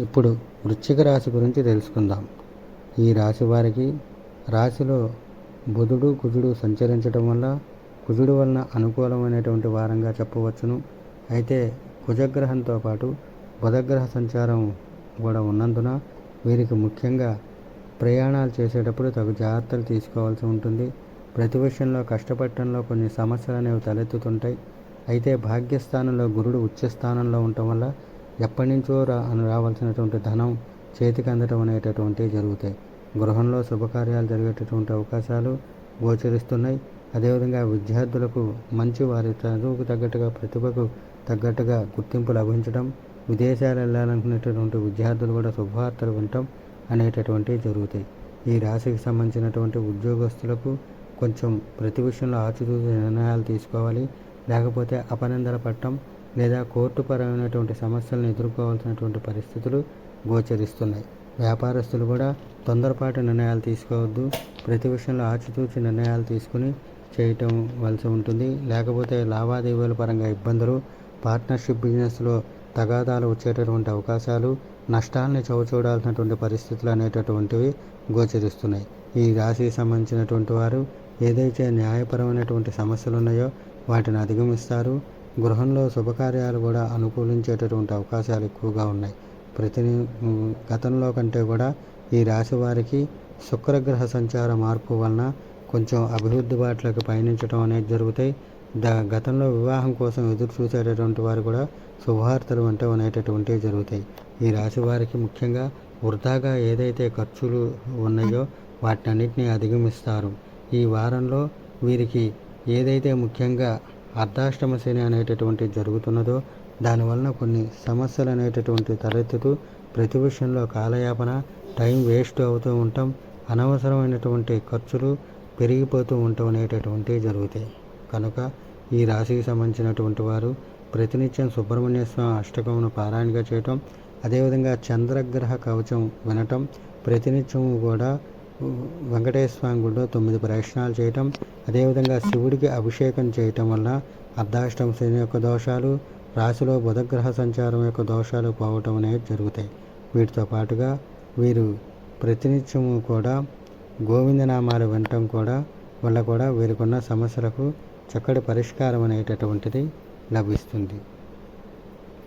ఇప్పుడు వృశ్చిక రాశి గురించి తెలుసుకుందాం. ఈ రాశి వారికి రాశిలో బుధుడు కుజుడు సంచరించడం వల్ల కుజుడు వలన అనుకూలమైనటువంటి వారంగా చెప్పవచ్చును. అయితే కుజగ్రహంతో పాటు బుధగ్రహ సంచారం కూడా ఉన్నందున వీరికి ముఖ్యంగా ప్రయాణాలు చేసేటప్పుడు తగు జాగ్రత్తలు తీసుకోవాల్సి ఉంటుంది. ప్రతి విషయంలో కష్టపడటంలో కొన్ని సమస్యలు అనేవి తలెత్తుతుంటాయి. అయితే భాగ్యస్థానంలో గురుడు ఉచ్చస్థానంలో ఉండటం వల్ల ఎప్పటి నుంచో రావాల్సినటువంటి ధనం చేతికి అందటం అనేటటువంటివి జరుగుతాయి. గృహంలో శుభకార్యాలు జరిగేటటువంటి అవకాశాలు గోచరిస్తున్నాయి. అదేవిధంగా విద్యార్థులకు మంచి వారి చదువుకు తగ్గట్టుగా ప్రతిభకు తగ్గట్టుగా గుర్తింపు లభించడం, విదేశాలు వెళ్ళాలనుకునేటటువంటి విద్యార్థులు కూడా శుభవార్తలు వినటం అనేటటువంటివి జరుగుతాయి. ఈ రాశికి సంబంధించినటువంటి ఉద్యోగస్తులకు కొంచెం ప్రతి విషయంలో ఆచితూచి నిర్ణయాలు తీసుకోవాలి. లేకపోతే అపనిందల పట్టడం లేదా కోర్టుపరమైనటువంటి సమస్యలను ఎదుర్కోవాల్సినటువంటి పరిస్థితులు గోచరిస్తున్నాయి. వ్యాపారస్తులు కూడా తొందరపాటు నిర్ణయాలు తీసుకోవద్దు. ప్రతి విషయంలో ఆచితూచి నిర్ణయాలు తీసుకుని చేయటం వలసి ఉంటుంది. లేకపోతే లావాదేవీల పరంగా ఇబ్బందులు, పార్ట్నర్షిప్ బిజినెస్లో తగాదాలు వచ్చేటటువంటి అవకాశాలు, నష్టాలని చవిచూడాల్సినటువంటి పరిస్థితులు అనేటటువంటివి గోచరిస్తున్నాయి. ఈ రాశికి సంబంధించినటువంటి వారు ఏదైతే న్యాయపరమైనటువంటి సమస్యలు ఉన్నాయో వాటిని అధిగమిస్తారు. గృహంలో శుభకార్యాలు కూడా అనుకూలించేటటువంటి అవకాశాలు ఎక్కువగా ఉన్నాయి. గతంలో కంటే కూడా ఈ రాశి వారికి శుక్రగ్రహ సంచార మార్పు వలన కొంచెం అభివృద్ధి బాటలకు పయనించడం అనేది జరుగుతాయి. గతంలో వివాహం కోసం ఎదురు చూసేటటువంటి వారు కూడా శుభవార్తలు అనేటటువంటివి జరుగుతాయి. ఈ రాశి వారికి ముఖ్యంగా వృధాగా ఏదైతే ఖర్చులు ఉన్నాయో వాటిని అన్నింటినీ అధిగమిస్తారు. ఈ వారంలో వీరికి ఏదైతే ముఖ్యంగా అర్ధాష్టమ శని అనేటటువంటిది జరుగుతున్నదో దానివలన కొన్ని సమస్యలు అనేటటువంటి తలెత్తుతూ ప్రతి విషయంలో కాలయాపన, టైం వేస్ట్ అవుతూ ఉంటాం, అనవసరమైనటువంటి ఖర్చులు పెరిగిపోతూ ఉండటం అనేటటువంటివి జరుగుతాయి. కనుక ఈ రాశికి సంబంధించినటువంటి వారు ప్రతినిత్యం సుబ్రహ్మణ్య స్వామి అష్టకమును పారాయణగా చేయటం, అదేవిధంగా చంద్రగ్రహ కవచం వినటం, ప్రతినిత్యము కూడా వెంకటేశ్వర స్వామి గుడిలో 9 ప్రదక్షిణాలు చేయటం, అదేవిధంగా శివుడికి అభిషేకం చేయటం వల్ల అర్ధాష్టమ శని యొక్క దోషాలు, రాశిలో బుధగ్రహ సంచారం యొక్క దోషాలు పోవటం అనేది జరుగుతాయి. వీటితో పాటుగా వీరు ప్రతినిత్యము కూడా గోవిందనామాలు వినటం వల్ల కూడా వీరికున్న సమస్యలకు చక్కటి పరిష్కారం అనేటటువంటిది లభిస్తుంది.